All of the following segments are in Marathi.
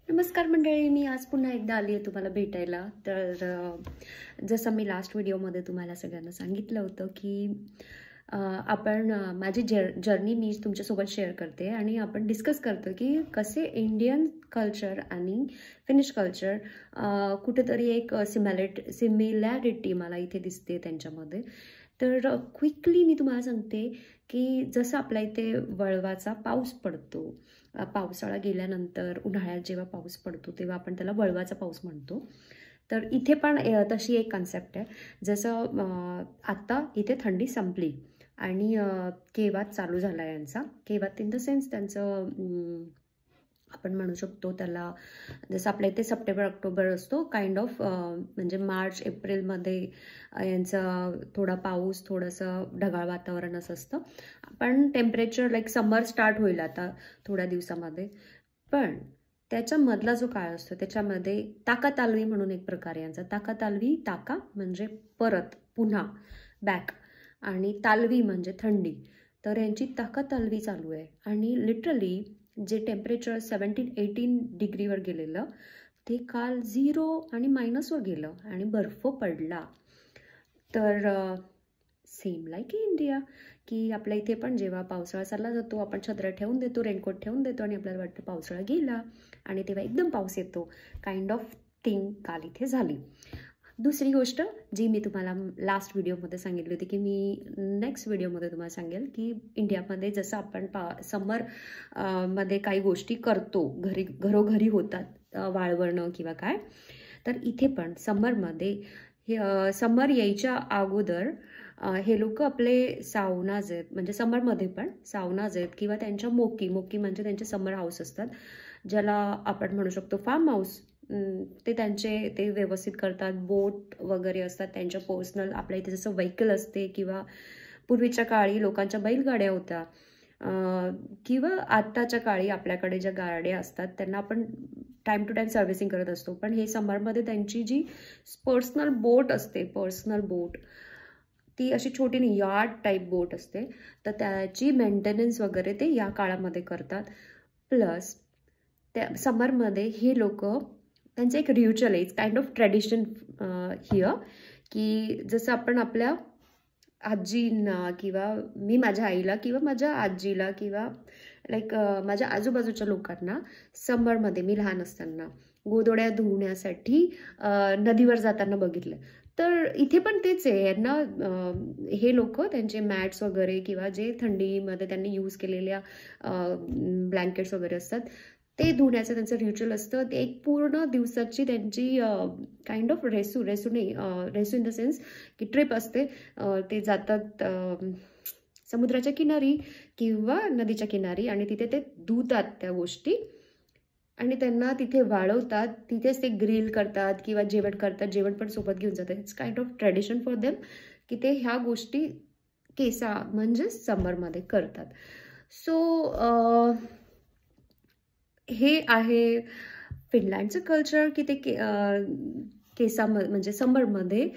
नमस्कार मंडळी, मी आज पुन्हा एकदा आली आहे तुम्हाला भेटायला. जसं मी लास्ट व्हिडिओमध्ये तुम्हाला सगळ्यांना सांगितलं होतं की आपण माझी जर्नी मी तुमच्यासोबत शेअर करते आणि आपण डिस्कस करतो की कसे इंडियन कल्चर आणि फिनिश कल्चर कुठेतरी एक सिमिलॅरिटी मला इथे दिसते त्यांच्यामध्ये. तर क्विकली मी तुम्हाला सांगते की जसं आपल्या इथे वळवाचा पाऊस पडतो, पावसाळा गेल्यानंतर उन्हाळ्यात जेव्हा पाऊस पडतो तेव्हा आपण त्याला वळवाचा पाऊस म्हणतो. तर इथे पण तशी एक कन्सेप्ट आहे. जसं आत्ता इथे थंडी संपली आणि केवात चालू झाला यांचा. केवात इन द सेन्स त्यांचं आपण म्हणू शकतो त्याला, जसं आपल्या इथे सप्टेंबर ऑक्टोबर असतो काइंड ऑफ, म्हणजे मार्च एप्रिलमध्ये यांचा थोडा पाऊस, थोडंसं ढगाळ वातावरण असं असतं. पण टेम्परेचर लाईक समर स्टार्ट होईल आता थोड्या दिवसामध्ये. पण त्याच्यामधला जो काळ असतो त्याच्यामध्ये ताका-तालवी म्हणून एक प्रकार आहे यांचा. ताका-तालवी, ताका म्हणजे परत, पुन्हा, बॅक, आणि तालवी म्हणजे थंडी. तर यांची ताका-तालवी चालू आहे आणि लिटरली जे टेम्परेचर 17-18 डिग्रीवर गेलेलं ते काल 0 आणि मायनसवर गेलं आणि बर्फ पडला. तर सेम लाईक इंडिया, की आपल्या इथे पण जेव्हा पावसाळा चालला जातो आपण छत्र्या ठेवून देतो, रेनकोट ठेवून देतो आणि आपल्याला वाटतं पावसाळा गेला आणि तेव्हा एकदम पाऊस येतो. काइंड ऑफ थिंग काल इथे झाली. दुसरी गोष्ट जी मी तुम्हाला लास्ट व्हिडिओमध्ये सांगितली होती की मी नेक्स्ट व्हिडिओमध्ये तुम्हाला सांगेल की इंडियामध्ये जसं आपण समर मध्ये काही गोष्टी करतो, घरोघरी होतात, वाळवणं किंवा काय, तर इथे पण समरमध्ये समर यायच्या अगोदर हे लोक आपले सावनाज आहेत, म्हणजे समरमध्ये पण सावनाज आहेत किंवा त्यांच्या मोकी म्हणजे त्यांचे समर हाऊस असतात, ज्याला आपण म्हणू शकतो फार्म हाऊस. ते व्यवस्थित करतात. बोट वगैरे असतात त्यांच्या पर्सनल. आपल्या इथे जसं व्हेकल असते किंवा पूर्वीच्या काळी लोकांच्या बैलगाड्या होत्या, किंवा आत्ताच्या काळी आपल्याकडे ज्या गाड्या असतात त्यांना आपण टाइम टू टाइम सर्व्हिसिंग करत असतो. पण हे समरमध्ये त्यांची जी पर्सनल बोट ती अशी छोटी नाही, यार्ड टाईप बोट असते, तर त्याची मेंटेनन्स वगैरे ते या काळामध्ये करतात. प्लस त्या समरमध्ये हे लोक, त्यांचं एक रिच्युअल आहे, it's kind of tradition here, की जसं आपण आपल्या आजींना किंवा मी माझ्या आईला किंवा माझ्या आजीला किंवा लाईक माझ्या आजूबाजूच्या लोकांना समरमध्ये मी लहान असताना गोधड्या धुवण्यासाठी नदीवर जाताना बघितलं. तर इथे पण तेच आहे. यांना हे लोक त्यांचे मॅट्स वगैरे किंवा जे थंडीमध्ये त्यांनी यूज केलेल्या ब्लँकेट्स वगैरे असतात ते धुण्याचं त्यांचं रिच्युअल असतं. ते एक पूर्ण दिवसाची त्यांची kind of Resu in the sense की ट्रिप असते. ते जातात समुद्राच्या किनारी किंवा नदीच्या किनारी आणि तिथे ते धुतात त्या गोष्टी आणि त्यांना तिथे वाळवतात. तिथेच ते ग्रिल करतात किंवा जेवण करतात. जेवण पण सोबत घेऊन जातात. It's kind of tradition for them की ते ह्या गोष्टी म्हणजे समरमध्ये करतात. सो हे आहे फिनलँडचं कल्चर की ते म्हणजे समरमध्ये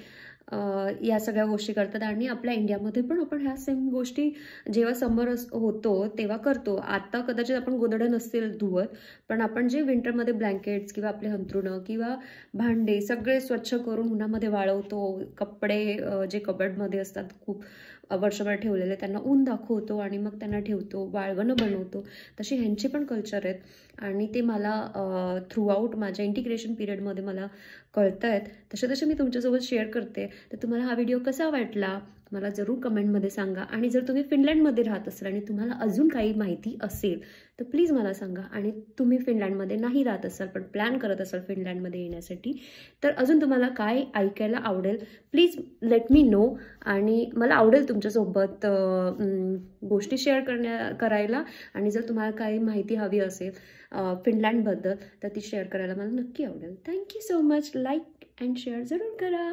या सगळ्या गोष्टी करतात. आणि आपल्या इंडियामध्ये पण आपण ह्या सेम गोष्टी जेव्हा समर होतो तेव्हा करतो. आता कदाचित आपण गोधड्या नसतील धुवत, पण आपण जे विंटरमध्ये ब्लँकेट्स किंवा आपले अंथरुणं किंवा भांडे सगळे स्वच्छ करून उन्हामध्ये वाळवतो. कपडे जे कबर्डमध्ये असतात खूप वर्षभर ठेवलेले त्यांना ऊन दाखवतो आणि मग त्यांना ठेवतो, वाळवणं बनवतो. तशी ह्यांचे पण कल्चर आहेत आणि ते मला थ्रूआउट माझ्या इंटिग्रेशन पिरियडमध्ये मला कळत आहेत. तसे मी तुमच्यासोबत शेअर करते. तर तुम्हाला हा व्हिडिओ कसा वाटला मला जरूर कमेंटमध्ये सांगा. आणि जर तुम्ही फिनलँडमध्ये राहत असाल आणि तुम्हाला अजून काही माहिती असेल तर प्लीज मला सांगा. आणि तुम्ही फिनलँडमध्ये नाही राहत असाल पण प्लॅन करत असाल फिनलँडमध्ये येण्यासाठी, तर अजून तुम्हाला काय ऐकायला आवडेल प्लीज लेट मी नो. आणि मला आवडेल तुमच्यासोबत गोष्टी शेअर करायला. आणि जर तुम्हाला काही माहिती हवी असेल फिनलँडबद्दल तर ती शेअर करायला मला नक्की आवडेल. Thank you so much. Like and share जरूर करा.